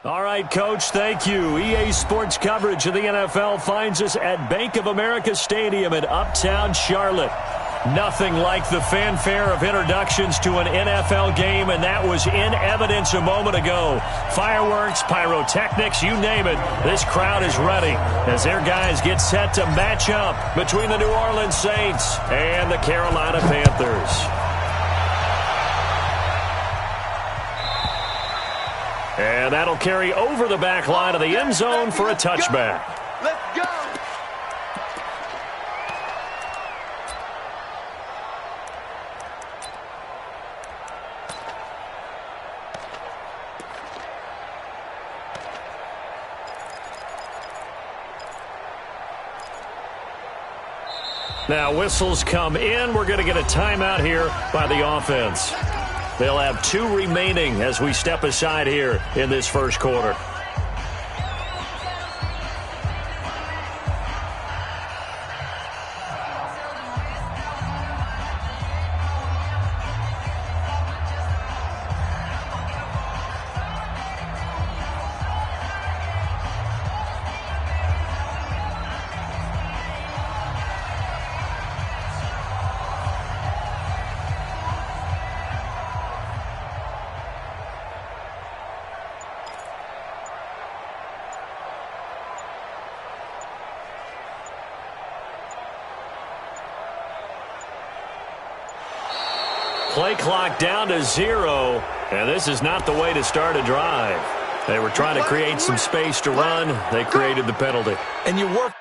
All right, Coach, thank you. EA Sports coverage of the NFL finds us at Bank of America Stadium in Uptown Charlotte. Nothing like the fanfare of introductions to an NFL game, and that was in evidence a moment ago. Fireworks, pyrotechnics, you name it. This crowd is ready as their guys get set to match up between the New Orleans Saints and the Carolina Panthers. And that'll carry over the back line of the end zone for a touchback. Let's go! Now whistles come in. We're going to get a timeout here by the offense. They'll have 2 remaining as we step aside here in this first quarter. Play clock down to 0, and this is not the way to start a drive. They were trying to create some space to run. They created the penalty. And you work.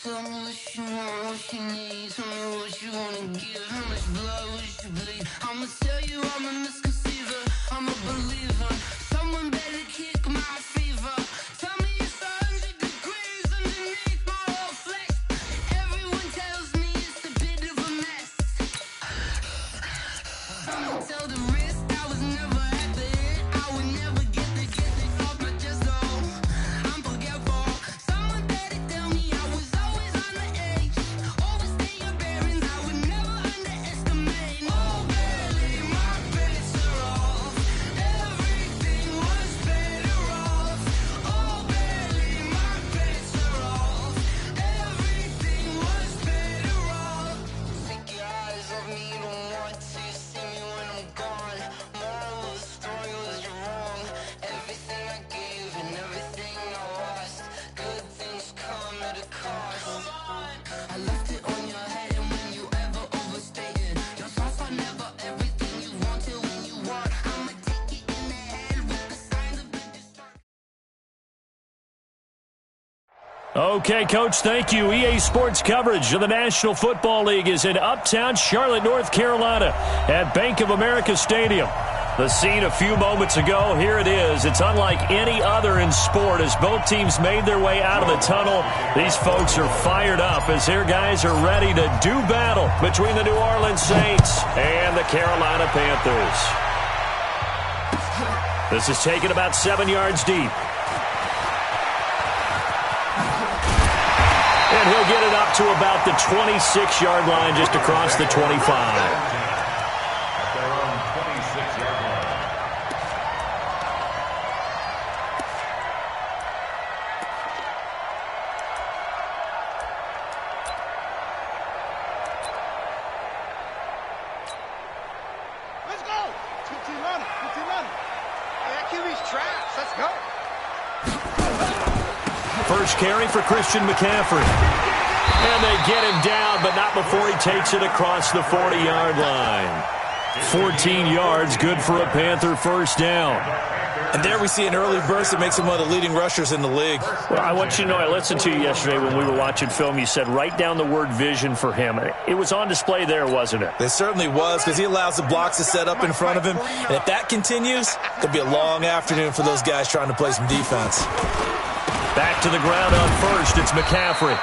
Tell me what you want, what you need. Tell me what you wanna give. How much blood would you bleed? I'ma tell you I'm a misconceiver. I'm a believer. Someone better kick my fever. Tell me it's 100 degrees underneath my whole flesh. Everyone tells me it's a bit of a mess. I'ma tell the risk I was never at the end. I would never get the off my chest though. I'm forgetful. Someone better tell me I was always on the edge. Overstay your bearings, I would never underestimate. Oh, barely, my bets are off. Everything was better off. Oh, barely, my bets are off. Everything was better off. Take your eyes off me, you don't want to see me when I'm gone. Moral of the story was you're wrong. Everything I gave and everything I lost. Good things come at a cost. I left it on your head, and when you ever overstated, your thoughts are never everything you wanted when you want. I'ma take it in the head with the signs of big destruction. Okay, Coach, thank you. EA Sports coverage of the National Football League is in Uptown Charlotte, North Carolina at Bank of America Stadium. The scene a few moments ago, here it is. It's unlike any other in sport as both teams made their way out of the tunnel. These folks are fired up as their guys are ready to do battle between the New Orleans Saints and the Carolina Panthers. This is taken about 7 yards deep. And he'll get it up to about the 26-yard line just across the 25. Let's go! Good team running. Good team running. Hey, that QB's trash. Let's go. First carry for Christian McCaffrey. And they get him down, but not before he takes it across the 40-yard line. 14 yards, good for a Panther first down. And there we see an early burst that makes him one of the leading rushers in the league. Well, I want you to know, I listened to you yesterday when we were watching film. You said write down the word vision for him. It was on display there, wasn't it? It certainly was, because he allows the blocks to set up in front of him. And if that continues, it could be a long afternoon for those guys trying to play some defense. Back to the ground on first. It's McCaffrey.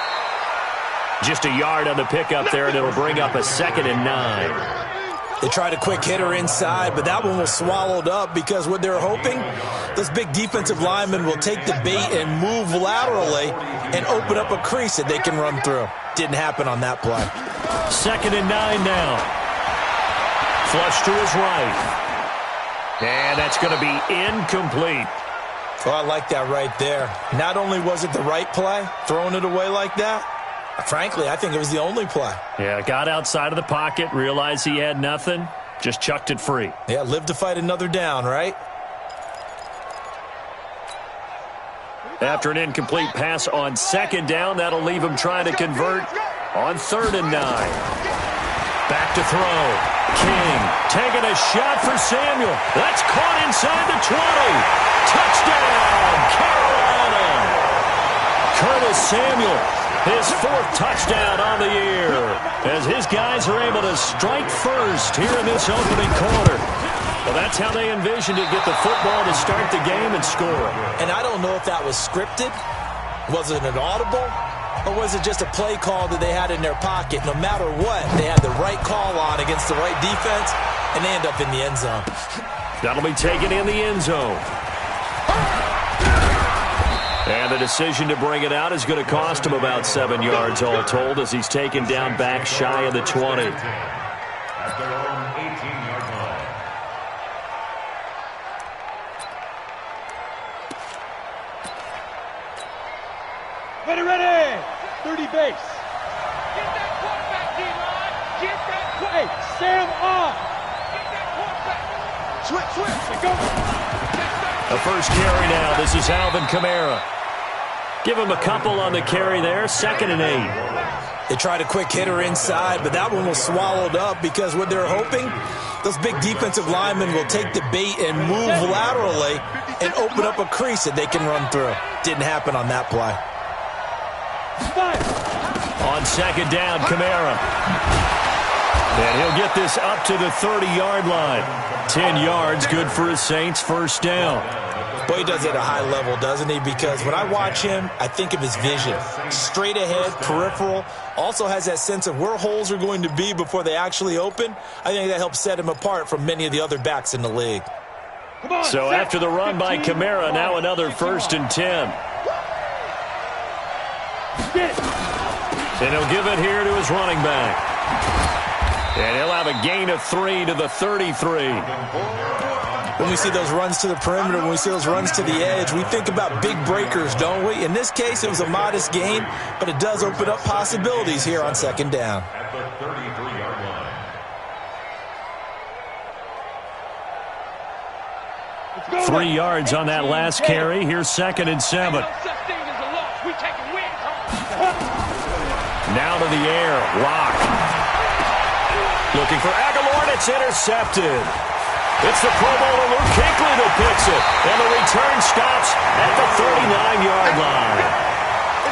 Just a yard on the pickup there, and it'll bring up a 2nd and 9. They tried a quick hitter inside, but that one was swallowed up because what they're hoping, those big defensive linemen will take the bait and move laterally and open up a crease that they can run through. Didn't happen on that play. 2nd and 9 now. Flush to his right. And that's going to be incomplete. Oh, I like that right there. Not only was it the right play, throwing it away like that, frankly, I think it was the only play. Yeah, got outside of the pocket, realized he had nothing, just chucked it free. Yeah, live to fight another down, right? After an incomplete pass on 2nd down, that'll leave him trying to convert on 3rd and 9. Back to throw. King taking a shot for Samuel. That's caught inside the 20. Touchdown, Carolina. Curtis Samuel, his 4th touchdown on the year, as his guys are able to strike first here in this opening quarter. Well, that's how they envisioned it, get the football to start the game and score. And I don't know if that was scripted. Was it an audible? Or was it just a play call that they had in their pocket? No matter what, they had the right call on against the right defense, and they end up in the end zone. That'll be taken in the end zone. And the decision to bring it out is going to cost him about 7 yards all told, as he's taken down back shy of the 20. At their own 18-yard line. Ready. 30 base. Get that quarterback, D-line. Get that quarterback. Hey, Sam off. Get that quarterback. Switch. Go. A first carry now. This is Alvin Kamara. Give him a couple on the carry there. 2nd and 8. They tried a quick hitter inside, but that one was swallowed up because what they're hoping, those big defensive linemen will take the bait and move laterally and open up a crease that they can run through. Didn't happen on that play. On 2nd down, Kamara. And he'll get this up to the 30-yard line. 10 yards, good for his Saints, 1st down. Boy, he does it at a high level, doesn't he? Because when I watch him, I think of his vision. Straight ahead, peripheral. Also has that sense of where holes are going to be before they actually open. I think that helps set him apart from many of the other backs in the league. So after the run by Kamara, now another 1st and 10. And he'll give it here to his running back. And he'll have a gain of 3 to the 33. When we see those runs to the perimeter, when we see those runs to the edge, we think about big breakers, don't we? In this case, it was a modest gain, but it does open up possibilities here on 2nd down. At the 33-yard line. 3 yards on that last carry. Here's 2nd and 7. Now to the air. Lock. Looking for Aguilar. It's intercepted. It's the Pro Bowler Luke Kuechly that picks it. And the return stops at the 39-yard line.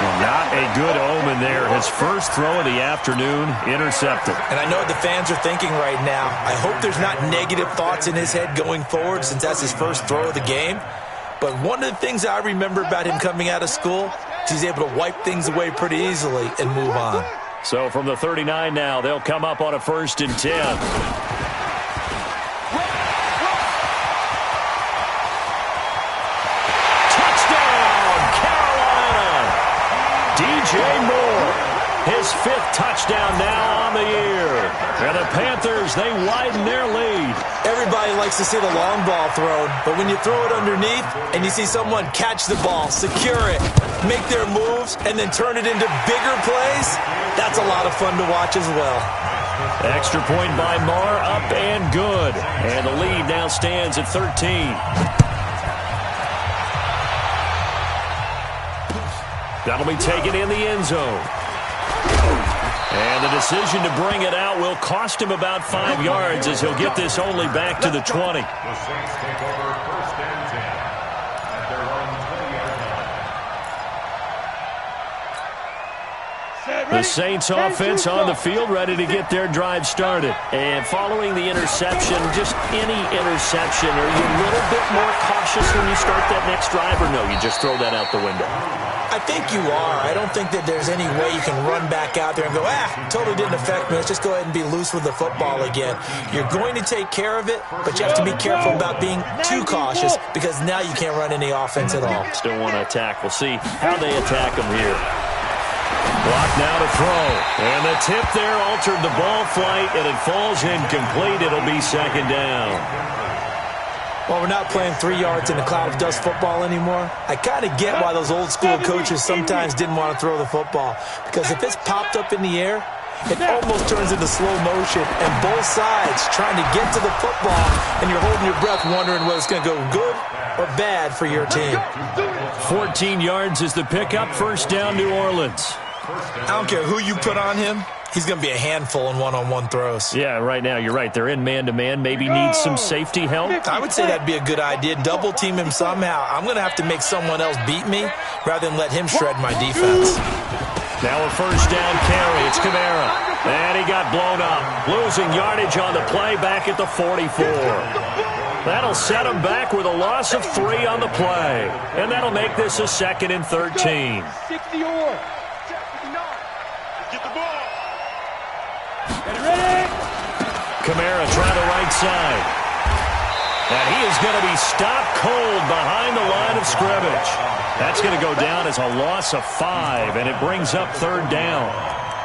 Well, not a good omen there. His first throw of the afternoon, intercepted. And I know what the fans are thinking right now. I hope there's not negative thoughts in his head going forward since that's his first throw of the game. But one of the things I remember about him coming out of school is he's able to wipe things away pretty easily and move on. So from the 39 now, they'll come up on a 1st and 10. DJ Moore, his 5th touchdown now on the year. And the Panthers, they widen their lead. Everybody likes to see the long ball thrown, but when you throw it underneath and you see someone catch the ball, secure it, make their moves, and then turn it into bigger plays, that's a lot of fun to watch as well. Extra point by Moore, up and good. And the lead now stands at 13. That'll be taken in the end zone. And the decision to bring it out will cost him about 5 yards as he'll get this only back to the 20. The Saints take over 1st and 10 at their own 20-yard line. The Saints offense on the field, ready to get their drive started. And following the interception, just any interception, are you a little bit more cautious when you start that next drive, or no, you just throw that out the window? I think you are. I don't think that there's any way you can run back out there and go, totally didn't affect me. Let's just go ahead and be loose with the football again. You're going to take care of it, but you have to be careful about being too cautious because now you can't run any offense at all. Still want to attack. We'll see how they attack them here. Block now to throw. And the tip there altered the ball flight, and it falls incomplete. It'll be second down. Well, we're not playing 3 yards in a cloud of dust football anymore. I kind of get why those old school coaches sometimes didn't want to throw the football. Because if it's popped up in the air, it almost turns into slow motion. And both sides trying to get to the football, and you're holding your breath wondering whether it's going to go good or bad for your team. 14 yards is the pickup. First down, New Orleans. I don't care who you put on him. He's going to be a handful in one-on-one throws. Yeah, right now, you're right. They're in man-to-man. Maybe needs some safety help. I would say that'd be a good idea. Double team him somehow. I'm going to have to make someone else beat me rather than let him shred my defense. Now a first down carry. It's Kamara. And he got blown up. Losing yardage on the play back at the 44. That'll set him back with a loss of 3 on the play. And that'll make this a 2nd and 13. 60 or. Get the ball. Ready? Kamara trying the right side. And he is going to be stopped cold behind the line of scrimmage. That's going to go down as a loss of 5, and it brings up 3rd down.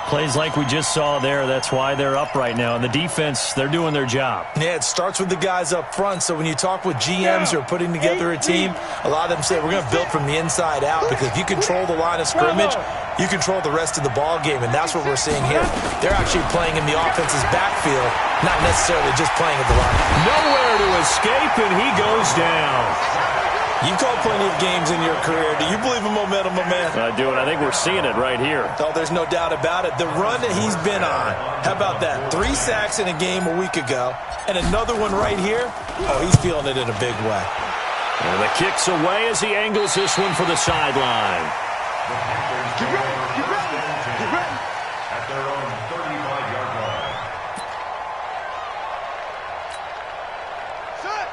Plays like we just saw there. That's why they're up right now. And the defense, they're doing their job. Yeah, it starts with the guys up front. So when you talk with GMs who are putting together a team, a lot of them say we're going to build from the inside out because if you control the line of scrimmage, you control the rest of the ball game, and that's what we're seeing here. They're actually playing in the offense's backfield, not necessarily just playing at the line. Nowhere to escape, and he goes down. You've called plenty of games in your career. Do you believe in momentum, my man? I do, and I think we're seeing it right here. Oh, there's no doubt about it. The run that he's been on, how about that? 3 sacks in a game a week ago, and another one right here. Oh, he's feeling it in a big way. And the kick's away as he angles this one for the sideline. Get ready. Get ready. Get ready. At their own 35-yard line.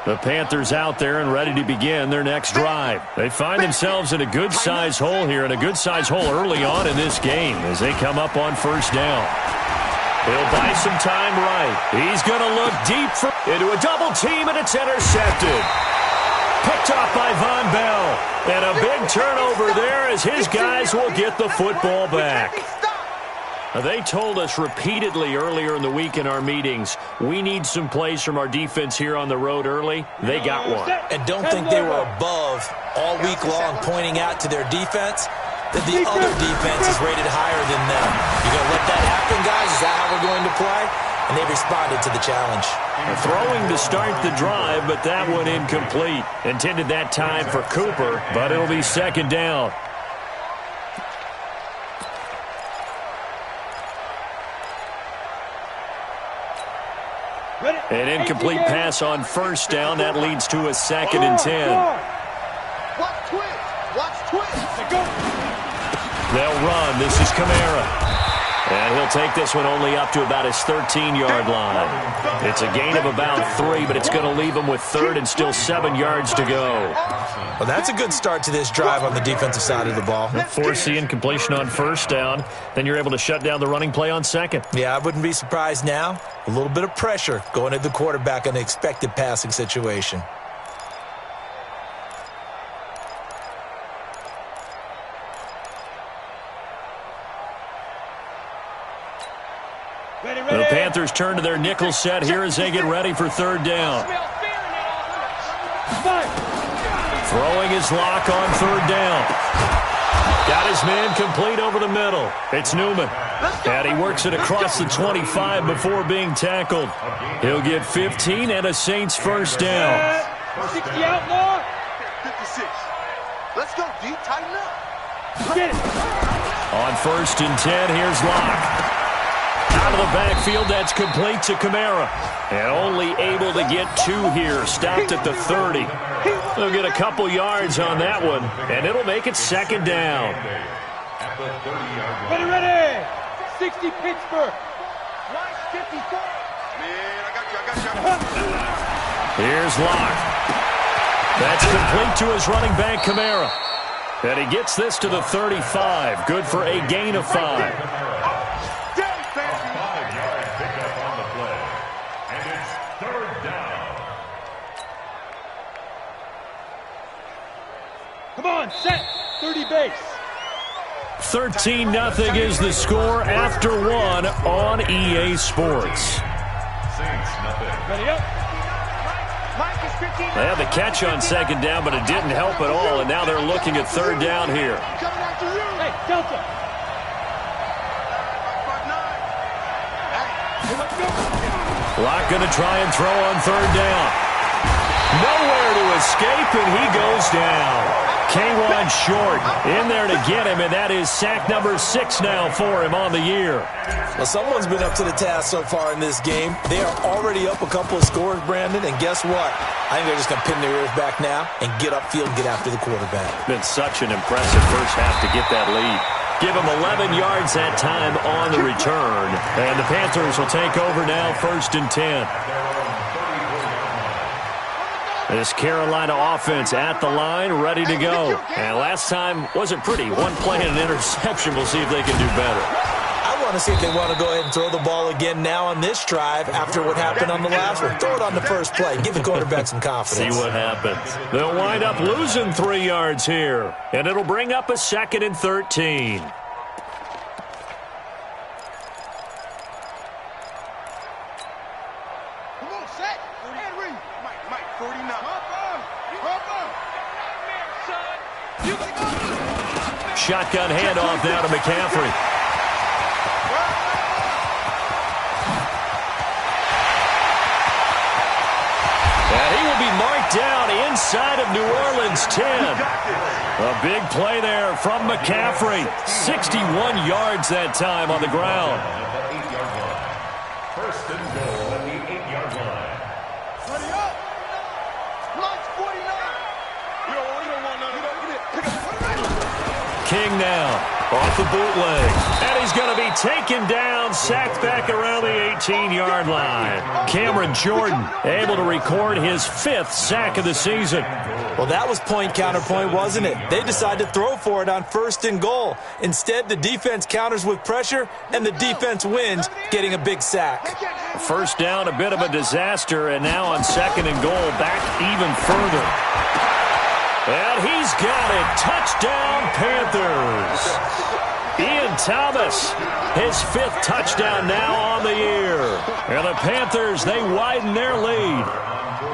The Panthers out there and ready to begin their next drive. They find themselves in a good-sized hole here, and a good-sized hole early on in this game as they come up on first down. He'll buy some time right. He's going to look deep into a double team, and it's intercepted. Picked off by Von Bell. And a big turnover there as his guys will get the football back. They told us repeatedly earlier in the week in our meetings, we need some plays from our defense here on the road early. They got one. And don't think they were above all week long pointing out to their defense that the other defense is rated higher than them. You going to let that happen, guys? Is that how we're going to play? And they responded to the challenge. Throwing to start the drive, but that one incomplete. Intended that time for Cooper, but it'll be second down. An incomplete pass on first down. That leads to a 2nd and 10. Watch twist. Watch twist. Go. They'll run. This is Kamara. And he'll take this one only up to about his 13-yard line. It's a gain of about 3, but it's going to leave him with 3rd and still 7 yards to go. Well, that's a good start to this drive on the defensive side of the ball. Force the incompletion on first down. Then you're able to shut down the running play on second. Yeah, I wouldn't be surprised now. A little bit of pressure going at the quarterback in the expected passing situation. The Panthers turn to their nickel set here as they get ready for 3rd down. Throwing his lock on 3rd down. Got his man complete over the middle. It's Newman. And he works it across the 25 before being tackled. He'll get 15 and a Saints first down. 60 outlaw. 56. Let's go deep, tighten up. Get it. On 1st and 10, here's Locke. Out of the backfield, that's complete to Kamara. And only able to get 2 here. Stopped at the 30. They'll get a couple yards on that one, and it'll make it 2nd down. Ready. 60 Pittsburgh. Right, 54. Man, I got you. Here's Locke. That's complete to his running back, Kamara. And he gets this to the 35. Good for a gain of 5. 5-yard pickup on the play. And it's 3rd down. Come on, set. 30 base. 13-0 is the score after 1 on EA Sports. Saints, nothing. Ready up. They had the catch on 2nd down, but it didn't help at all, and now they're looking at 3rd down here. Hey, Delta. Locke going to try and throw on 3rd down. Nowhere to escape, and he goes down. K1 short in there to get him, and that is sack number 6 now for him on the year. Well, someone's been up to the task so far in this game. They are already up a couple of scores, Brandon, and guess what? I think they're just going to pin their ears back now and get upfield and get after the quarterback. Been such an impressive first half to get that lead. Give him 11 yards that time on the return, and the Panthers will take over now 1st and 10. This Carolina offense at the line, ready to go. And last time wasn't pretty. One play and an interception. We'll see if they can do better. I want to see if they want to go ahead and throw the ball again now on this drive after what happened on the last one. Throw it on the first play. Give the quarterback some confidence. See what happens. They'll wind up losing 3 yards here. And it'll bring up a 2nd and 13. Shotgun handoff now to McCaffrey. And he will be marked down inside of New Orleans 10. A big play there from McCaffrey. 61 yards that time on the ground. 1st and goal at the 8-yard line. Ready up. Launch 49. You don't want none of that. King now off the bootleg. And he's going to be taken down, sacked back around the 18-yard line. Cameron Jordan able to record his 5th sack of the season. Well, that was point counterpoint, wasn't it? They decided to throw for it on 1st and goal. Instead, the defense counters with pressure, and the defense wins, getting a big sack. 1st down, a bit of a disaster, and now on 2nd and goal, back even further. And he's got it. Touchdown, Panthers. Ian Thomas, his 5th touchdown now on the year. And the Panthers, they widen their lead.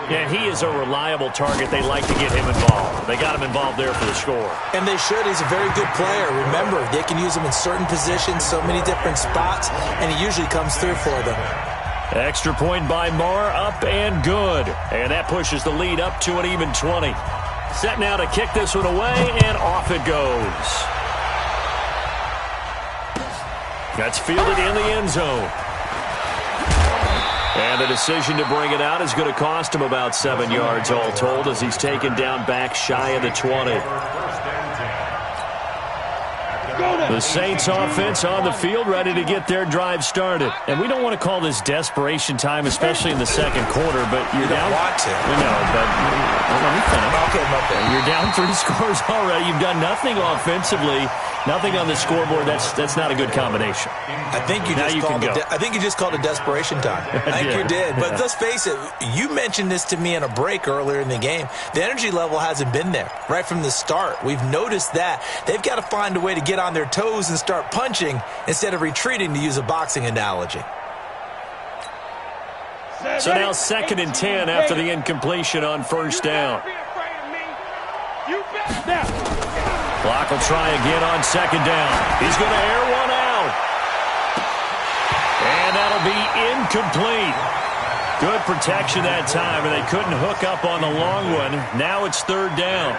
And he is a reliable target. They like to get him involved. They got him involved there for the score. And they should. He's a very good player. Remember, they can use him in certain positions, so many different spots, and he usually comes through for them. Extra point by Marr, up and good. And that pushes the lead up to an even 20. Set now to kick this one away, and off it goes. That's fielded in the end zone. And the decision to bring it out is going to cost him about 7 yards all told as he's taken down back shy of the 20. The Saints offense on the field ready to get their drive started. And we don't want to call this desperation time, especially in the 2nd quarter, but you're down. Want to. We know, but let me finish. Okay, You're down 3 scores already. You've done nothing offensively, nothing on the scoreboard. That's not a good combination. I think you just called it desperation time. I think you did. But let's face it, you mentioned this to me in a break earlier in the game. The energy level hasn't been there right from the start. We've noticed that. They've got to find a way to get on their toes and start punching instead of retreating, to use a boxing analogy. So now 2nd and 10 after the incompletion on 1st down. Clock will try again on 2nd down. He's going to air one out. And that'll be incomplete. Good protection that time, and they couldn't hook up on the long one. Now it's 3rd down.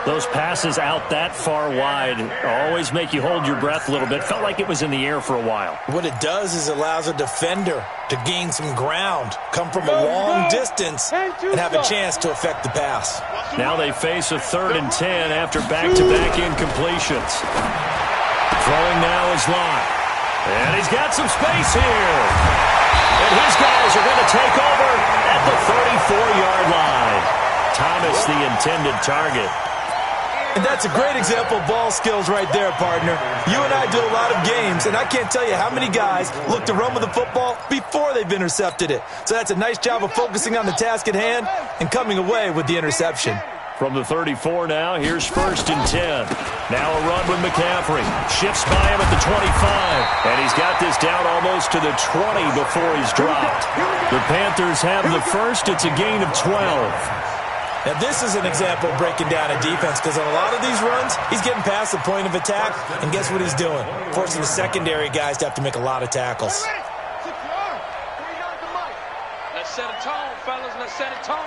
Those passes out that far wide always make you hold your breath a little bit. Felt like it was in the air for a while. What it does is allows a defender to gain some ground, come from a long distance, and have a chance to affect the pass. Now they face a 3rd and 10 after back-to-back incompletions. Throwing now is Locke. And he's got some space here. And his guys are going to take over at the 34-yard line. Thomas, the intended target. And that's a great example of ball skills right there, partner. You and I do a lot of games, and I can't tell you how many guys look to run with the football before they've intercepted it. So that's a nice job of focusing on the task at hand and coming away with the interception. From the 34 now, here's 1st and 10. Now a run with McCaffrey. Shifts by him at the 25. And he's got this down almost to the 20 before he's dropped. The Panthers have the first. It's a gain of 12. Now, this is an example of breaking down a defense because on a lot of these runs, he's getting past the point of attack, and guess what he's doing? Forcing the secondary guys to have to make a lot of tackles. Let's set a tone, fellas. Let's set a tone.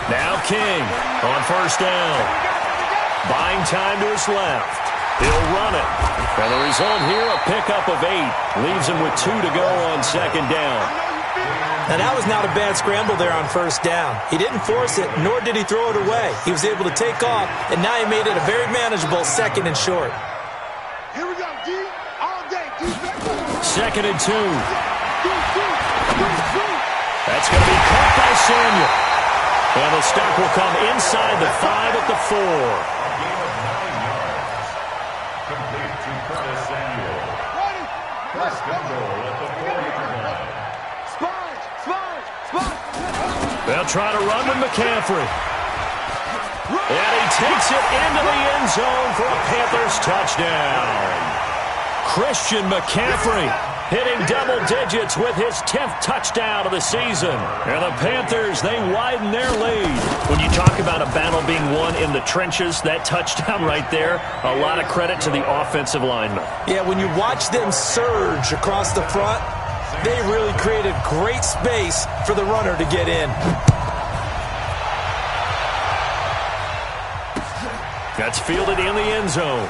Now King on 1st down. Buying time to his left. He'll run it. And the result here, a pickup of 8. Leaves him with 2 to go on 2nd down. Now, that was not a bad scramble there on 1st down. He didn't force it, nor did he throw it away. He was able to take off, and now he made it a very manageable 2nd and short. Here we go, D. All day, D. 2nd and 2. That's going to be caught by Samuel. And the stop will come inside the 5 at the 4. Complete to Curtis Samuel. First and goal at the 4-yard line. They'll try to run with McCaffrey. And he takes it into the end zone for a Panthers touchdown. Christian McCaffrey hitting double digits with his 10th touchdown of the season. And the Panthers, they widen their lead. When you talk about a battle being won in the trenches, that touchdown right there, a lot of credit to the offensive linemen. Yeah, when you watch them surge across the front, they really created great space for the runner to get in. That's fielded in the end zone.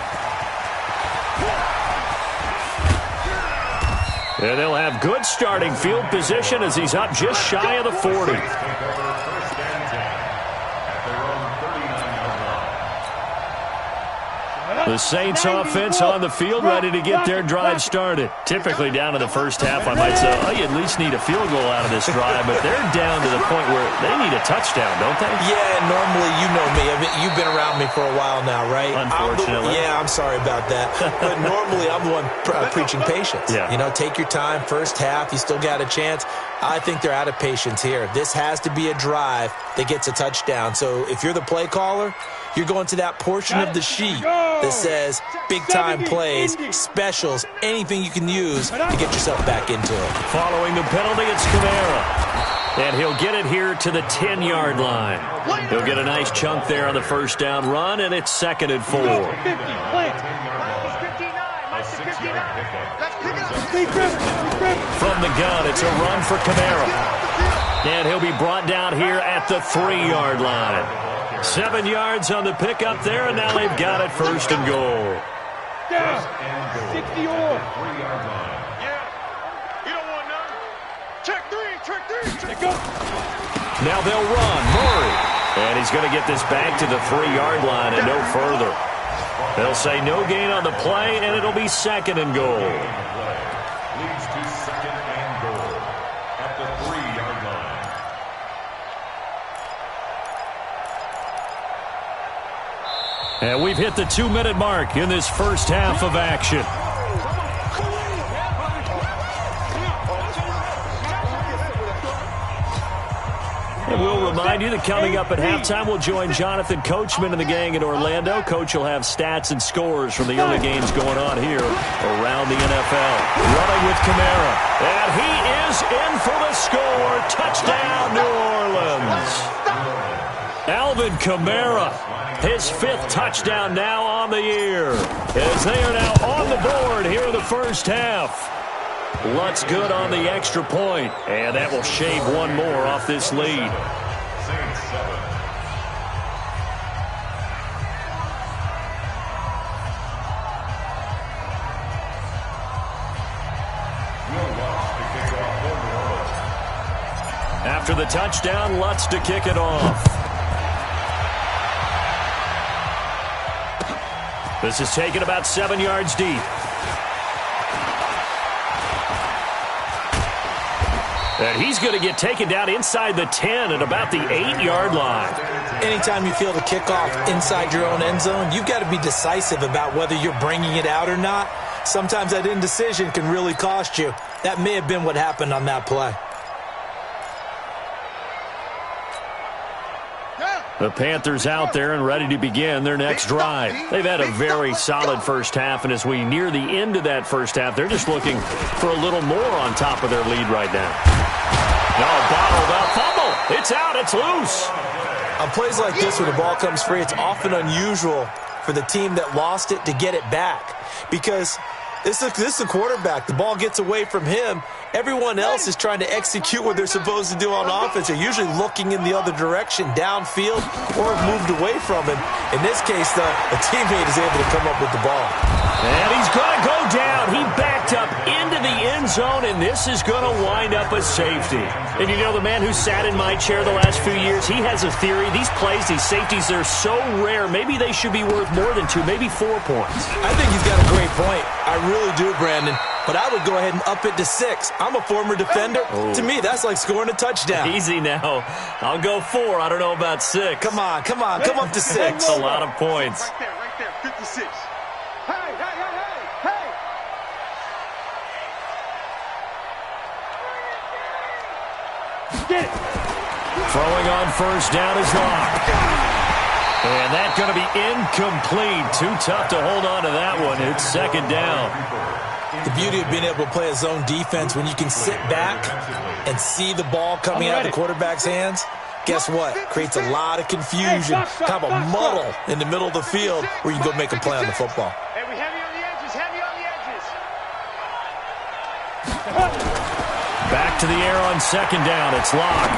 And they'll have good starting field position as he's up just shy of the 40. The Saints offense on the field ready to get their drive started. Typically down to the first half, I might say, oh, you at least need a field goal out of this drive, but they're down to the point where they need a touchdown, don't they? Yeah, normally, you know me. You've been around me for a while now, right? Unfortunately. I'm sorry about that. But normally, I'm the one preaching patience. Yeah. You know, take your time, first half, you still got a chance. I think they're out of patience here. This has to be a drive that gets a touchdown. So if you're the play caller, you're going to that portion of the sheet that says big-time plays, specials, anything you can use to get yourself back into it. Following the penalty, it's Kamara. And he'll get it here to the 10-yard line. He'll get a nice chunk there on the 1st down run, and it's 2nd and 4. From the gun, it's a run for Kamara. And he'll be brought down here at the 3-yard line. 7 yards on the pickup there, and now they've got it 1st and goal. Down. 60 or. 3-yard line. Yeah. You don't want none. Check 3. Check go. Now they'll run. Murray. And he's going to get this back to the 3-yard line and no further. They'll say no gain on the play, and it'll be 2nd and goal. Leads to 2nd and goal at the 3-yard line. And we've hit the 2-minute mark in this first half of action. And we'll remind you that coming up at halftime, we'll join Jonathan Coachman and the gang in Orlando. Coach will have stats and scores from the early games going on here around the NFL. Running with Kamara. And he is in for the score. Touchdown, New Orleans. Alvin Kamara, his 5th touchdown now on the year, as they are now on the board here in the first half. Lutz good on the extra point, and that will shave one more off this lead. Saints 7. After the touchdown, Lutz to kick it off. This is taken about 7 yards deep. And he's going to get taken down inside the 10 at about the 8-yard line. Anytime you field a kickoff inside your own end zone, you've got to be decisive about whether you're bringing it out or not. Sometimes that indecision can really cost you. That may have been what happened on that play. The Panthers out there and ready to begin their next drive. They've had a very solid first half, and as we near the end of that first half, they're just looking for a little more on top of their lead right now. No, bottled up fumble. It's out. It's loose. On plays like this where the ball comes free, it's often unusual for the team that lost it to get it back because this is a quarterback. The ball gets away from him. Everyone else is trying to execute what they're supposed to do on offense. They're usually looking in the other direction, downfield, or have moved away from him. In this case, though, a teammate is able to come up with the ball. And he's going to go down. He backed up into the end zone, and this is going to wind up a safety. And you know, the man who sat in my chair the last few years, he has a theory. These plays, these safeties, they're so rare. Maybe they should be worth more than 2, maybe 4 points. I think he's got a great point. I really do, Brandon. But I would go ahead and up it to 6. I'm a former defender. Oh. To me, that's like scoring a touchdown. Easy now. I'll go 4. I don't know about 6. Come on. Come up to 6. That's a lot of points. Right there, 56. Hey! Get it! Throwing on first down is Locke. And that's going to be incomplete. Too tough to hold on to that one. It's second down. The beauty of being able to play a zone defense when you can sit back and see the ball coming out of the quarterback's hands, guess what? Creates a lot of confusion, kind of a muddle in the middle of the field where you can go make a play on the football. Hey, we heavy on the edges, Back to the air on second down. It's Locke.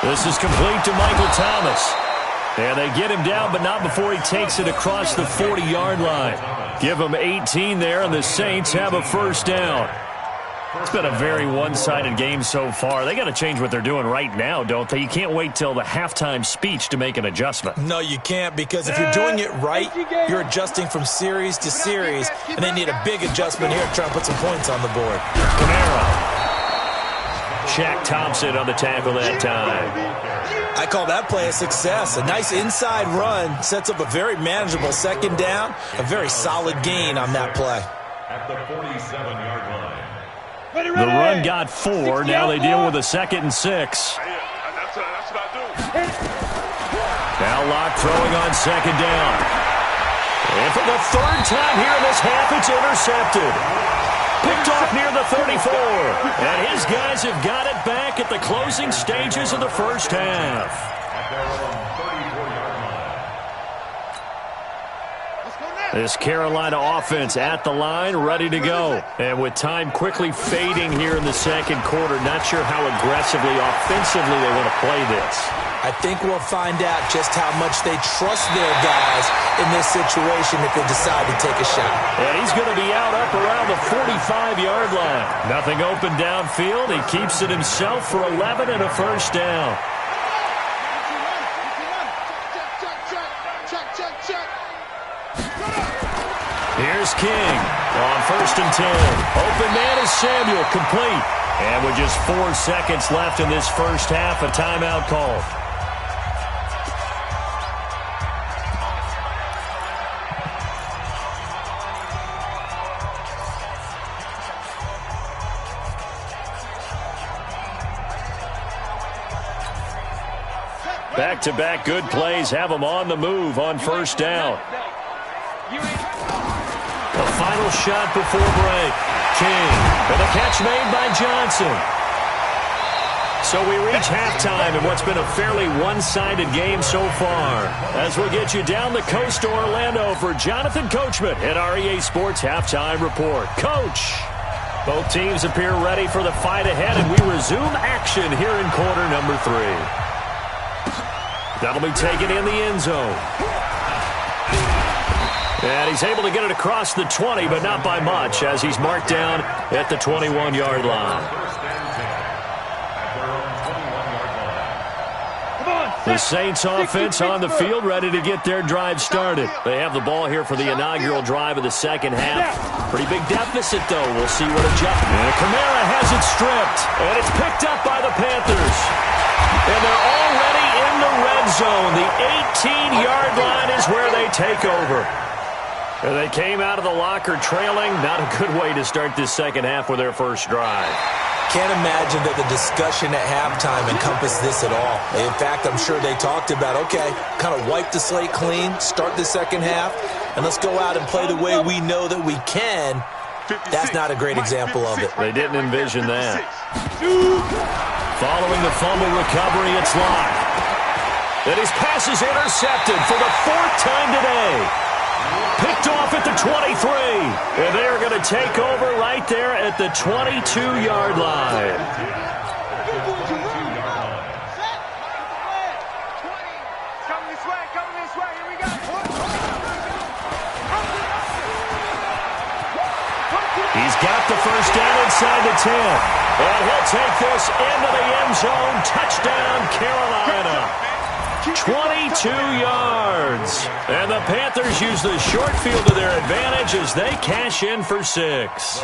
This is complete to Michael Thomas. And they get him down, but not before he takes it across the 40-yard line. Give him 18 there, and the Saints have a first down. It's been a very one-sided game so far. They got to change what they're doing right now, don't they? You can't wait till the halftime speech to make an adjustment. No, you can't, because if you're doing it right, you're adjusting from series to series, and they need a big adjustment here to try and put some points on the board. Kamara. Shaq Thompson on the tackle that time. I call that play a success. A nice inside run sets up a very manageable second down, a very solid gain on that play. At the 47-yard line. The run got 4. Now they deal with a 2nd and 6. That's what I do. Now Locke throwing on second down. And for the 3rd time here in this half, it's intercepted. Picked off near the 34. And his guys have got it back at the closing stages of the first half. At their own 34-yard line. This Carolina offense at the line, ready to go. And with time quickly fading here in the second quarter, not sure how aggressively, offensively they want to play this. I think we'll find out just how much they trust their guys in this situation if they decide to take a shot. And he's going to be out up around the 45-yard line. Nothing open downfield. He keeps it himself for 11 and a first down. Here's King on 1st and 10. Open man is Samuel, complete. And with just 4 seconds left in this first half, a timeout call. Back-to-back good plays have them on the move on first down. The final shot before break. King with a catch made by Johnson. So we reach halftime in what's been a fairly one-sided game so far. As we'll get you down the coast to Orlando for Jonathan Coachman at our EA Sports Halftime Report. Coach, both teams appear ready for the fight ahead, and we resume action here in quarter number 3. That'll be taken in the end zone. And he's able to get it across the 20, but not by much, as he's marked down at the 21-yard line. The Saints offense on the field, ready to get their drive started. They have the ball here for the inaugural drive of the second half. Pretty big deficit, though. We'll see what adjustment. And Kamara has it stripped, and it's picked up by the Panthers. And they're already in the red zone. The 18-yard line is where they take over. And they came out of the locker trailing. Not a good way to start this second half with their first drive. Can't imagine that the discussion at halftime encompassed this at all. In fact, I'm sure they talked about, okay, kind of wipe the slate clean, start the second half, and let's go out and play the way we know that we can. That's not a great example of it. They didn't envision that. Following the fumble recovery, it's Locke. And his pass is intercepted for the fourth time today. Picked off at the 23. And they are going to take over right there at the 22-yard line. He's got the first down inside the 10. And he'll take this into the end zone. Touchdown, Carolina. 22 yards. And the Panthers use the short field to their advantage as they cash in for 6.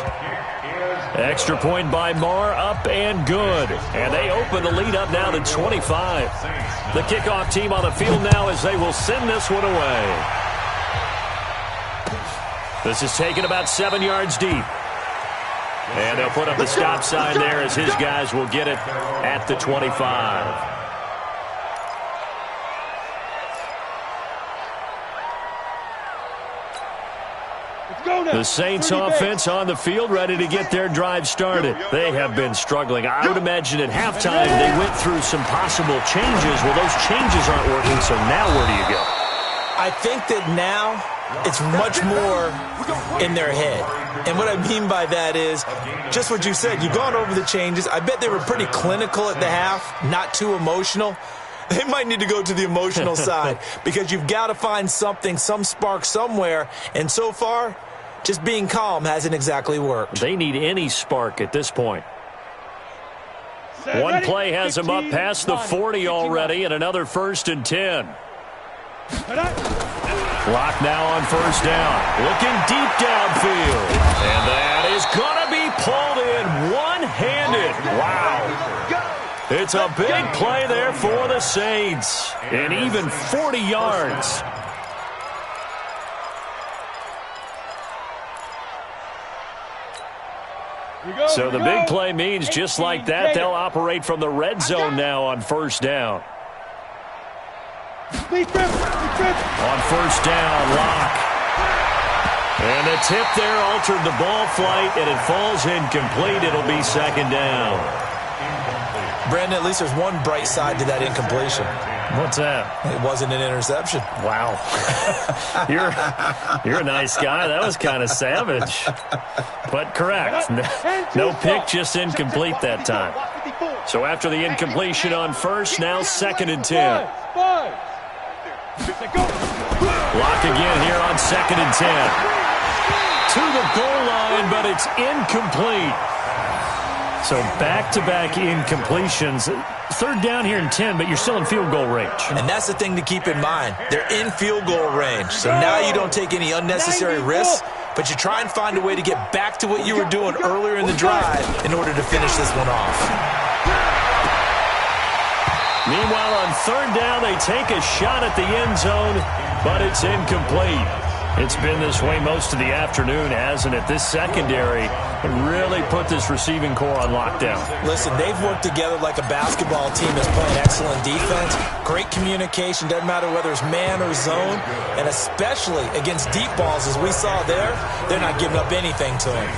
Extra point by Marr, up and good. And they open the lead up now to 25. The kickoff team on the field now as they will send this one away. This is taken about 7 yards deep. And they'll put up the stop sign there as his guys will get it at the 25. The Saints offense on the field ready to get their drive started. They have been struggling. I would imagine at halftime they went through some possible changes. Well, those changes aren't working, so now where do you go? I think that now it's much more in their head. And what I mean by that is just what you said. You've gone over the changes. I bet they were pretty clinical at the half, not too emotional. They might need to go to the emotional side because you've got to find something, some spark somewhere. And so far, just being calm hasn't exactly worked. They need any spark at this point. One play has them up past the 40 already, and another 1st and 10. Clock now on first down. Looking deep downfield. And that is going to be pulled in one-handed. Wow. It's a big play there for the Saints. And even 40 yards. So the big play means just like that, they'll operate from the red zone now on first down. On first down, Locke. And the tip there altered the ball flight, and it falls incomplete. It'll be second down. Brandon, at least there's one bright side to that incompletion. What's that? It wasn't an interception. Wow. You're a nice guy. That was kind of savage. But correct. No pick, just incomplete that time. So after the incompletion on first, now 2nd and 10. Lock again here on 2nd and 10. To the goal line, but it's incomplete. So back-to-back incompletions. 3rd down here and 10, but you're still in field goal range. And that's the thing to keep in mind. They're in field goal range. So now you don't take any unnecessary risks, but you try and find a way to get back to what you were doing earlier in the drive in order to finish this one off. Meanwhile, on 3rd down, they take a shot at the end zone, but it's incomplete. It's been this way most of the afternoon, hasn't it? This secondary really put this receiving core on lockdown. Listen, they've worked together like a basketball team that's playing excellent defense. Great communication, doesn't matter whether it's man or zone. And especially against deep balls, as we saw there, they're not giving up anything to them.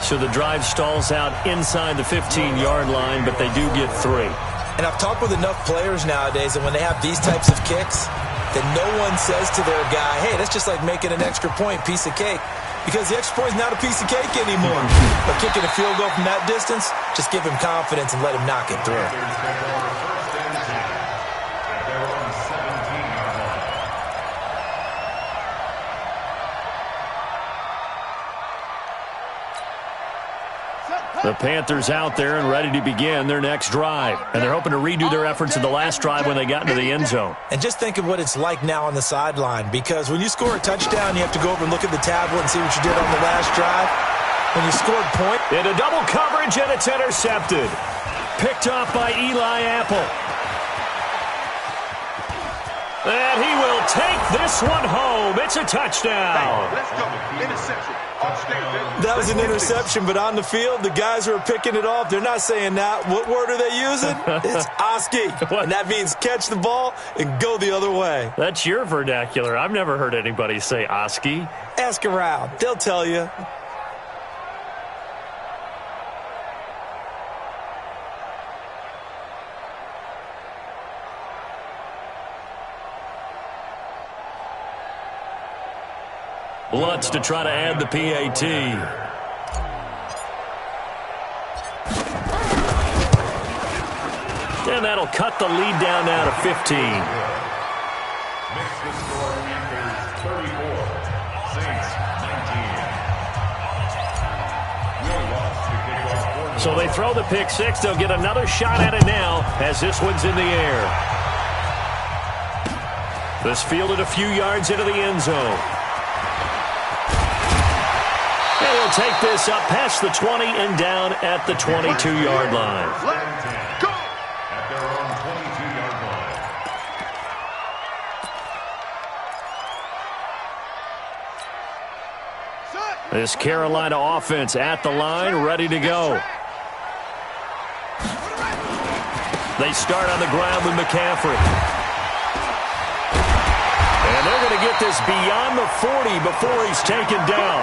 So the drive stalls out inside the 15-yard line, but they do get 3. And I've talked with enough players nowadays that when they have these types of kicks, that no one says to their guy, hey, that's just like making an extra point, piece of cake. Because the extra point is not a piece of cake anymore. But kicking a field goal from that distance, just give him confidence and let him knock it through. The Panthers out there and ready to begin their next drive. And they're hoping to redo their efforts in the last drive when they got into the end zone. And just think of what it's like now on the sideline, because when you score a touchdown, you have to go over and look at the tablet and see what you did on the last drive. When you scored point. Into double coverage, and it's intercepted. Picked off by Eli Apple. And he will take this one home. It's a touchdown. Let's go. Interception. That was an interception, but on the field, the guys who are picking it off, they're not saying that. What word are they using? It's Oski. And that means catch the ball and go the other way. That's your vernacular. I've never heard anybody say Oski. Ask around. They'll tell you. Lutz to try to add the PAT. And that'll cut the lead down now to 15. Makes the score Panthers 34, Saints 19. Will Lutz to kick off for So they throw the pick six. They'll get another shot at it now as this one's in the air. This fielded a few yards into the end zone. And he'll take this up past the 20 and down at the 22-yard line. Let's go! At their own 22-yard line. This Carolina offense at the line, ready to go. They start on the ground with McCaffrey. And they're going to get this beyond the 40 before he's taken down.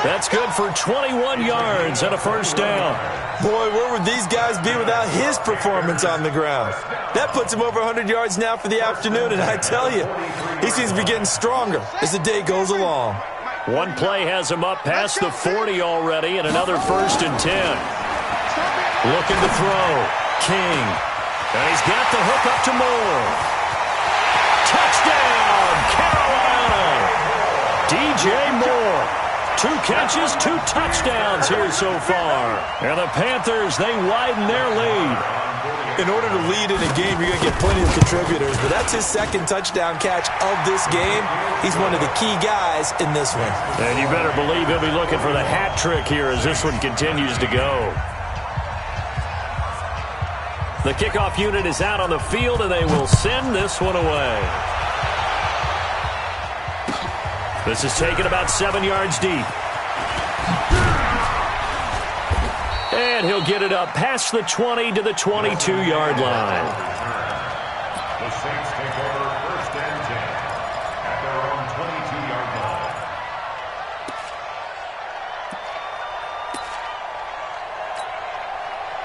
That's good for 21 yards and a first down. Boy, where would these guys be without his performance on the ground? That puts him over 100 yards now for the afternoon, and I tell you, he seems to be getting stronger as the day goes along. One play has him up past the 40 already, and another first and 10. Looking to throw. King. And he's got the hook up to Moore. Touchdown, Carolina! DJ Moore. 2 catches, 2 touchdowns here so far. And the Panthers, they widen their lead. In order to lead in a game, you're going to get plenty of contributors, but that's his second touchdown catch of this game. He's one of the key guys in this one. And you better believe he'll be looking for the hat trick here as this one continues to go. The kickoff unit is out on the field, and they will send this one away. This is taken about 7 yards deep. And he'll get it up past the 20 to the 22-yard line. The Saints take over first and 10 at their own 22-yard line.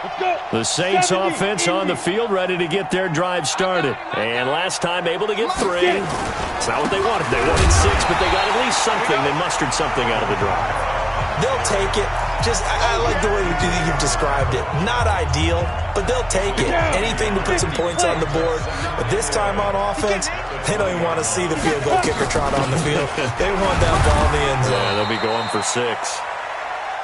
Let's go. The Saints offense on the field, ready to get their drive started. And last time able to get 3. It's not what they wanted. They wanted 6, but they got at least something. They mustered something out of the drive. They'll take it. I like the way you've described it. Not ideal, but they'll take it. Anything to put some points on the board. But this time on offense, they don't even want to see the field goal kicker trot on the field. They want that ball in the end zone. Yeah, they'll be going for 6.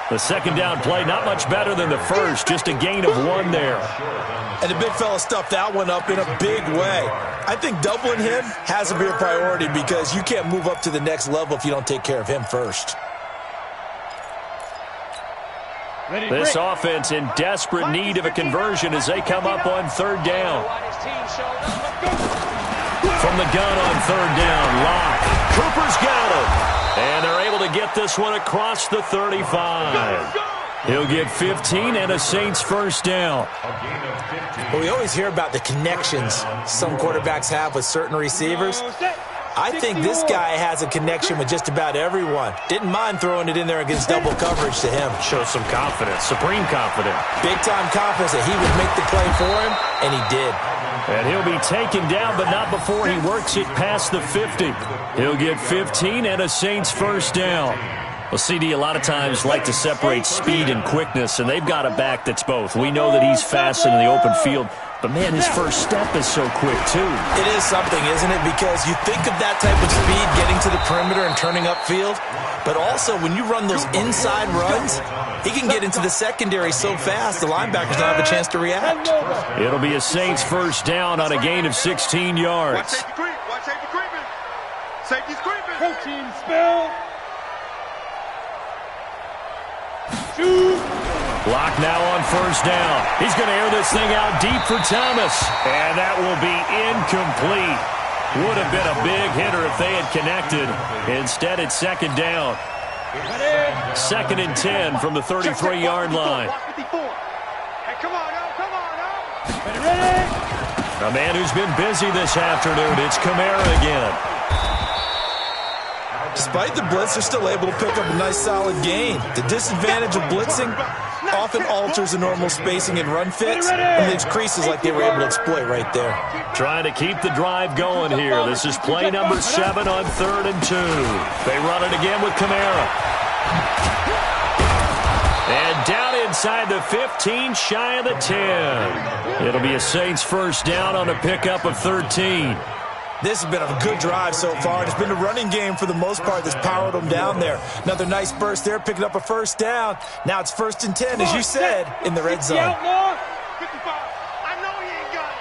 The second down play, not much better than the first. Just a gain of 1 there. And the big fella stuffed that one up in a big way. I think doubling him has to be a priority because you can't move up to the next level if you don't take care of him first. This offense in desperate need of a conversion as they come up on 3rd down. From the gun on 3rd down, Locke. Cooper's got him. And they're able to get this one across the 35. He'll get 15 and a Saints first down. Well, we always hear about the connections some quarterbacks have with certain receivers. I think this guy has a connection with just about everyone. Didn't mind throwing it in there against double coverage to him. Shows some confidence, supreme confidence. Big-time confidence that he would make the play for him, and he did. And he'll be taken down, but not before he works it past the 50. He'll get 15 and a Saints first down. Well, CD, a lot of times like to separate speed and quickness, and they've got a back that's both. We know that he's fast in the open field, but, man, his first step is so quick, too. It is something, isn't it? Because you think of that type of speed getting to the perimeter and turning upfield, but also when you run those inside runs, he can get into the secondary so fast the linebackers don't have a chance to react. It'll be a Saints first down on a gain of 16 yards. Watch safety creeping. Safety's creeping. Protein spell. Shoot. Block now on first down. He's going to air this thing out deep for Thomas. And that will be incomplete. Would have been a big hitter if they had connected. Instead, it's second down. 2nd and 10 from the 33-yard line. A man who's been busy this afternoon, it's Kamara again. Despite the blitz, they're still able to pick up a nice solid gain. The disadvantage of blitzing often alters the normal spacing and run fits and leaves creases like they were able to exploit right there. Trying to keep the drive going here. This is play number 7 on 3rd and 2. They run it again with Kamara. And down inside the 15, shy of the 10. It'll be a Saints first down on a pickup of 13. This has been a good drive so far. It's been a running game for the most part that's powered them down there. Another nice burst there, picking up a first down. Now it's 1st and 10, as you said, in the red zone. I know he ain't got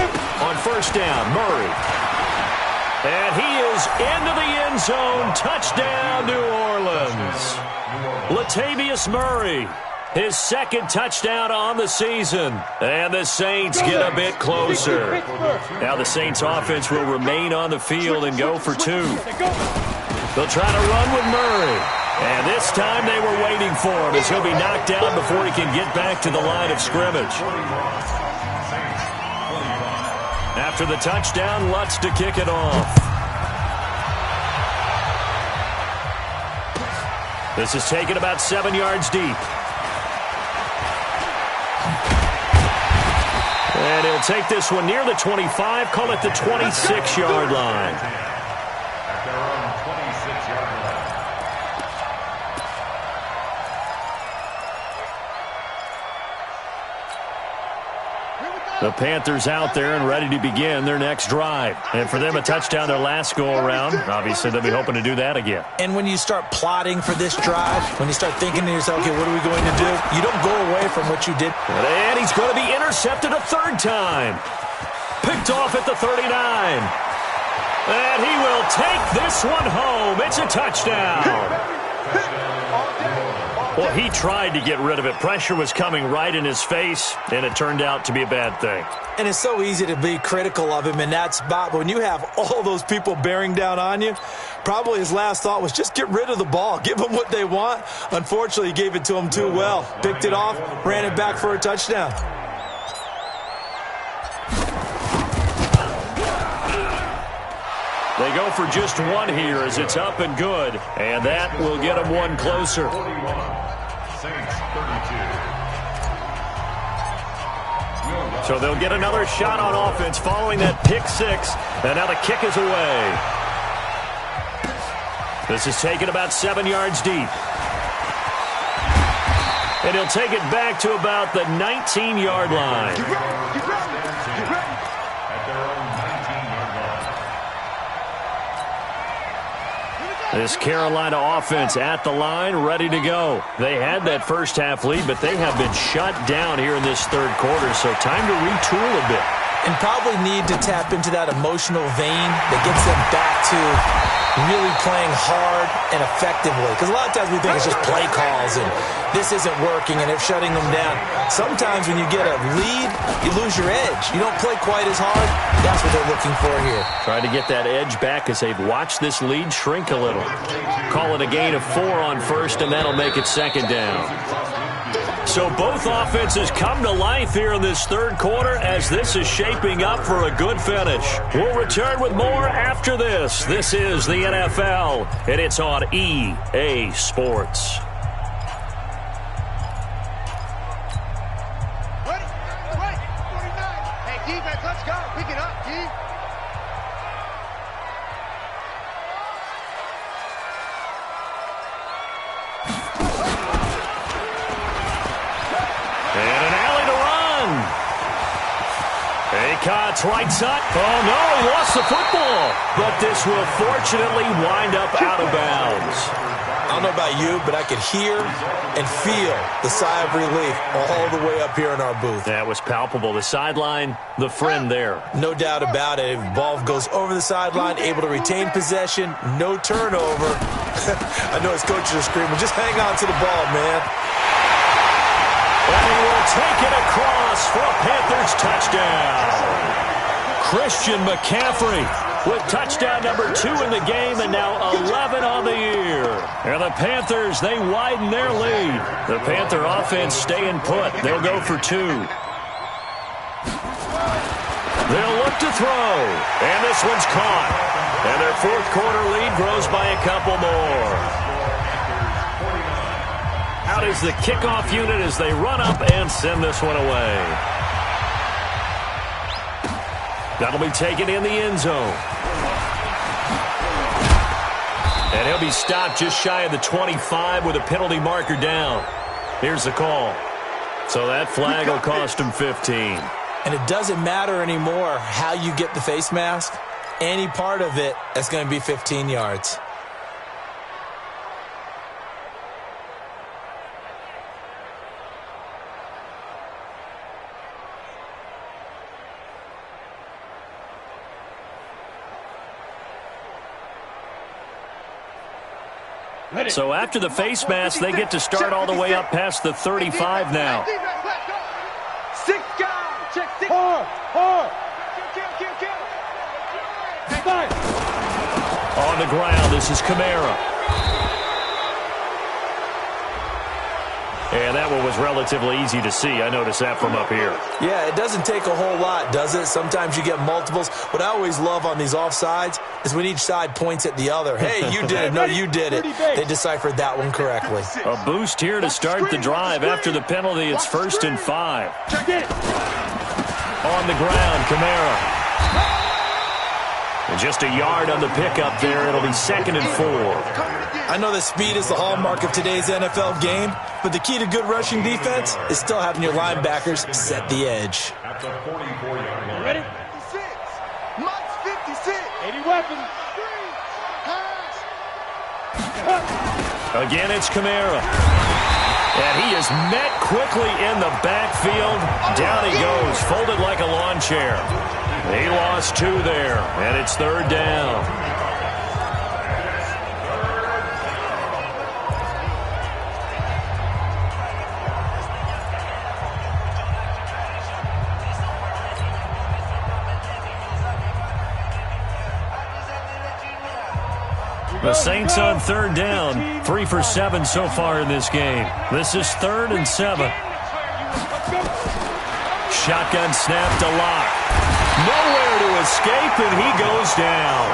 it. On first down, Murray. And he is into the end zone. Touchdown, New Orleans. Latavius Murray. His 2nd touchdown on the season. And the Saints get a bit closer. Now the Saints offense will remain on the field and go for 2. They'll try to run with Murray. And this time they were waiting for him as he'll be knocked down before he can get back to the line of scrimmage. After the touchdown, Lutz to kick it off. This is taken about 7 yards deep. And he'll take this one near the 25, call it the 26-yard line. At their own 26-yard line. The Panthers out there and ready to begin their next drive. And for them, a touchdown their last go-around. Obviously, they'll be hoping to do that again. And when you start plotting for this drive, when you start thinking to yourself, okay, what are we going to do? You don't go away from what you did. And he's going to be intercepted a 3rd time. Picked off at the 39. And he will take this one home. It's a touchdown. Well, he tried to get rid of it. Pressure was coming right in his face, and it turned out to be a bad thing. And it's so easy to be critical of him in that spot. But when you have all those people bearing down on you, probably his last thought was just get rid of the ball. Give them what they want. Unfortunately, he gave it to them too well. Picked it off, ran it back for a touchdown. They go for just one here as it's up and good. And that will get them one closer. 41, Saints 32. So they'll get another shot on offense following that pick 6. And now the kick is away. This is taken about 7 yards deep. And he'll take it back to about the 19-yard line. At their own 19-yard line. This Carolina offense at the line, ready to go. They had that first half lead, but they have been shut down here in this 3rd quarter, so time to retool a bit. And probably need to tap into that emotional vein that gets them back to really playing hard and effectively. Because a lot of times we think it's just play calls and this isn't working and they're shutting them down. Sometimes when you get a lead, you lose your edge. You don't play quite as hard. That's what they're looking for here. Trying to get that edge back as they've watched this lead shrink a little. Call it a gain of 4 on first, and that'll make it 2nd down. So both offenses come to life here in this 3rd quarter as this is shaping up for a good finish. We'll return with more after this. This is the NFL, and it's on EA Sports. Ready? 49. Hey, defense, let's go. Pick it up, D. And an alley to run. Acott's right side. Oh, no, he lost the football. But this will fortunately wind up out of bounds. I don't know about you, but I could hear and feel the sigh of relief all the way up here in our booth. That was palpable. The sideline, the friend there. No doubt about it. If the ball goes over the sideline, able to retain possession, no turnover. I know his coaches are screaming, just hang on to the ball, man. And he will take it across for a Panthers touchdown. Christian McCaffrey with touchdown number 2 in the game and now 11 on the year. And the Panthers, they widen their lead. The Panther offense staying put. They'll go for 2. They'll look to throw. And this one's caught. And their fourth quarter lead grows by a couple more. Out is the kickoff unit as they run up and send this one away. That'll be taken in the end zone. And he'll be stopped just shy of the 25 with a penalty marker down. Here's the call. So that flag will cost him 15. And it doesn't matter anymore how you get the face mask. Any part of it, that's going to be 15 yards. So after the face mask, they get to start all the way up past the 35 now. 6 guys. Check 6. Hard. On the ground, this is Kamara. And that one was relatively easy to see. I noticed that from up here. Yeah, it doesn't take a whole lot, does it? Sometimes you get multiples. What I always love on these offsides is when each side points at the other. Hey, you did it. No, you did it. They deciphered that one correctly. A boost here to start the drive. After the penalty, it's 1st and 5. On the ground, Kamara. And just a yard on the pickup there. It'll be 2nd and 4. I know that speed is the hallmark of today's NFL game, but the key to good rushing defense is still having your linebackers set the edge. At the 44-yard line. Ready? 56. Mike's 56. 80 weapons. Again, it's Kamara. And he is met quickly in the backfield. Down he goes, folded like a lawn chair. He lost 2 there, and it's 3rd down. The Saints on 3rd down, 3 for 7 so far in this game. This is 3rd and 7. Shotgun snap to Lock. Nowhere to escape, and he goes down.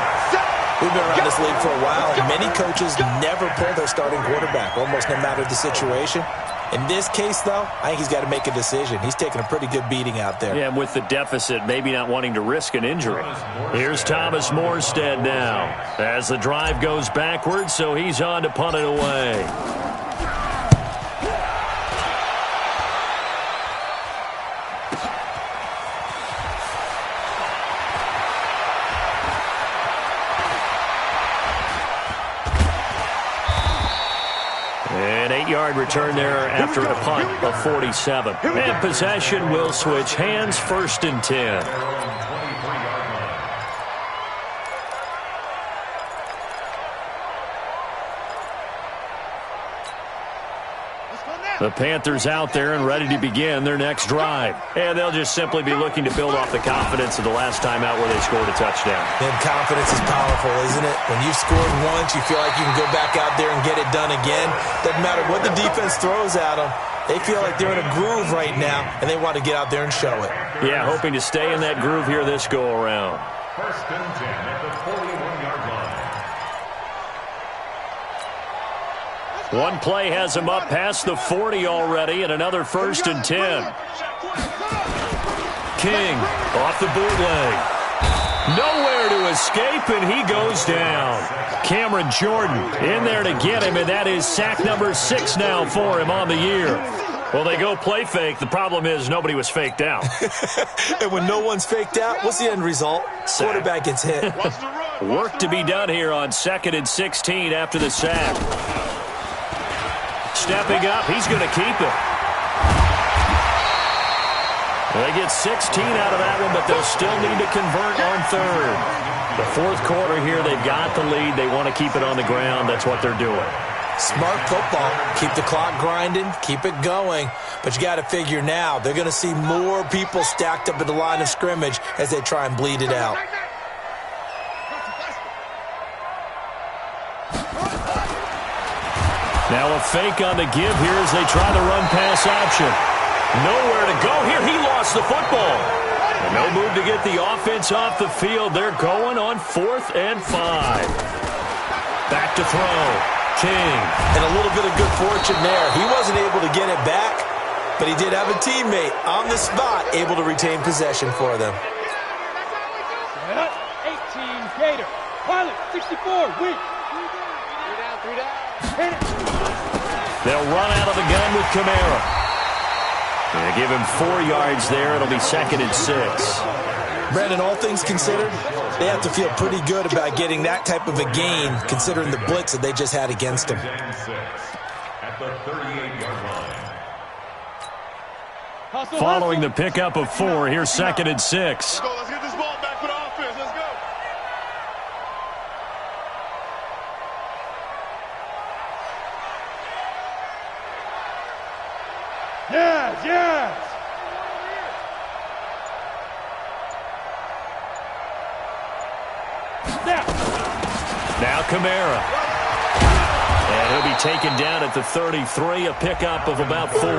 We've been around this league for a while, and many coaches never pull their starting quarterback, almost no matter the situation. In this case, though, I think he's got to make a decision. He's taking a pretty good beating out there. Yeah, and with the deficit, maybe not wanting to risk an injury. Here's Thomas Morstead now as the drive goes backwards, so he's on to punt it away. An 8-yard return there after a punt of 47. And possession will switch hands, 1st and 10. The Panthers out there and ready to begin their next drive. And they'll just simply be looking to build off the confidence of the last time out where they scored a touchdown. And confidence is powerful, isn't it? When you've scored once, you feel like you can go back out there and get it done again. Doesn't matter what the defense throws at them. They feel like they're in a groove right now, and they want to get out there and show it. Yeah, hoping to stay in that groove here this go-around. 1st and 10 at the 41-yard line. One play has him up past the 40 already, and another 1st and 10. King off the bootleg. Nowhere to escape, and he goes down. Cameron Jordan in there to get him, and that is sack number 6 now for him on the year. Well, they go play fake. The problem is nobody was faked out. And when no one's faked out, what's the end result? Sack. Quarterback gets hit. Work to be done here on 2nd and 16 after the sack. Stepping up, he's going to keep it. They get 16 out of that one, but they'll still need to convert on 3rd. The 4th quarter here, they've got the lead. They want to keep it on the ground. That's what they're doing. Smart football. Keep the clock grinding. Keep it going. But you got to figure now, they're going to see more people stacked up at the line of scrimmage as they try and bleed it out. Now a fake on the give here as they try the run-pass option. Nowhere to go here. He lost the football. And no move to get the offense off the field. They're going on 4th and 5. Back to throw. King. And a little bit of good fortune there. He wasn't able to get it back, but he did have a teammate on the spot able to retain possession for them. 18 Gator. Pilot 64. Weak. 3 down. They'll run out of the gun with Kamara. They give him 4 yards there. It'll be 2nd and 6. Brandon, all things considered, they have to feel pretty good about getting that type of a gain, considering the blitz that they just had against them. At the 38-yard line. Following the pickup of 4, here's 2nd and 6. Let's go. Let's get this ball back for the offense. Let's go. Yes. Now Kamara. And he'll be taken down at the 33, a pickup of about 4.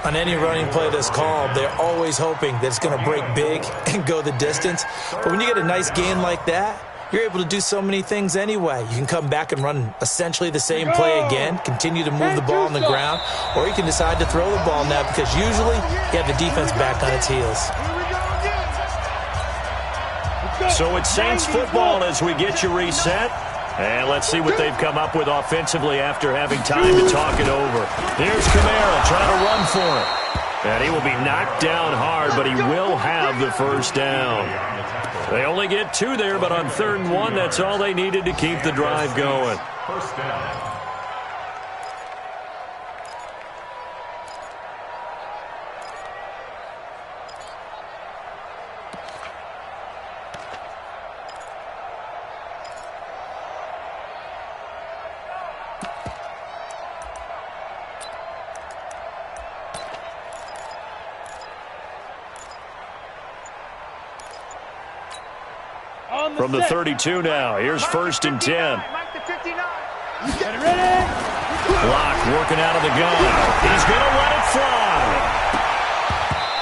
On any running play that's called, they're always hoping that it's going to break big and go the distance. But when you get a nice gain like that, you're able to do so many things anyway. You can come back and run essentially the same play again, continue to move the ball on the ground, or you can decide to throw the ball now because usually you have the defense back on its heels. So it's Saints football as we get you reset. And let's see what they've come up with offensively after having time to talk it over. Here's Kamara trying to run for it. And he will be knocked down hard, but he will have the first down. They only get 2 there, but on 3rd and 1, that's all they needed to keep the drive going. First down. From the 32 now, here's 1st and 10. Block working out of the gun. He's going to let it fly.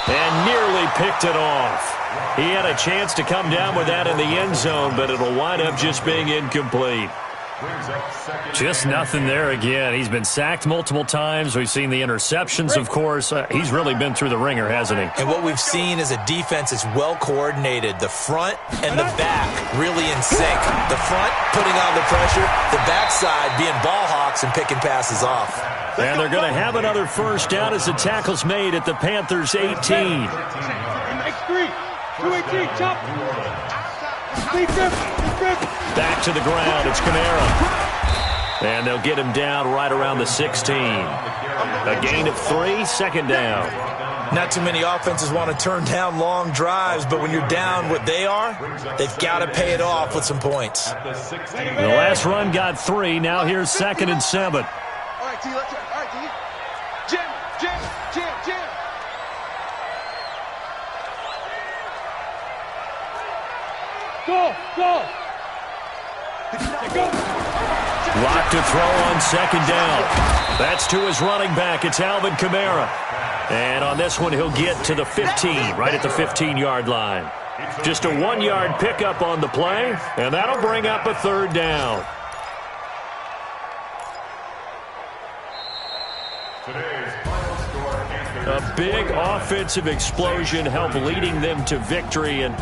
And nearly picked it off. He had a chance to come down with that in the end zone, but it'll wind up just being incomplete. Just nothing there again. He's been sacked multiple times. We've seen the interceptions, of course. He's really been through the ringer, hasn't he? And what we've seen is a defense that's well coordinated. The front and the back really in sync. The front putting on the pressure. The backside being ball hawks and picking passes off. And they're going to have another first down as the tackle's made at the Panthers' 18. X3. 218. Chop. Back to the ground. It's Kamara. And they'll get him down right around the 16. A gain of 3, 2nd down. Not too many offenses want to turn down long drives, but when you're down what they are, they've got to pay it off with some points. The last run got 3. Now here's 2nd and 7. All right, T. Let's go. All right, T. Jim. Go. Locked to throw on 2nd down. That's to his running back. It's Alvin Kamara. And on this one, he'll get to the 15, right at the 15-yard line. Just a 1-yard pickup on the play, and that'll bring up a 3rd down. A big offensive explosion helped leading them to victory, and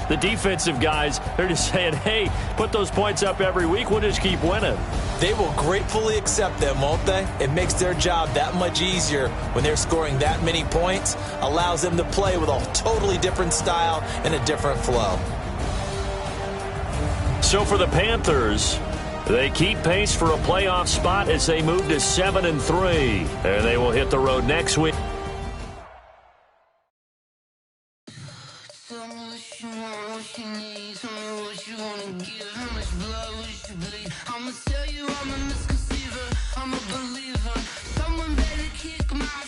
the defensive guys, they're just saying, hey, put those points up every week, we'll just keep winning. They will gratefully accept them, won't they? It makes their job that much easier when they're scoring that many points, allows them to play with a totally different style and a different flow. So for the Panthers, they keep pace for a playoff spot as they move to 7-3, and they will hit the road next week. Tell me what you want, what you need. Tell me what you wanna give? How much blood would you bleed? I'ma tell you I'm a misconceiver, I'm a believer. Someone better kick my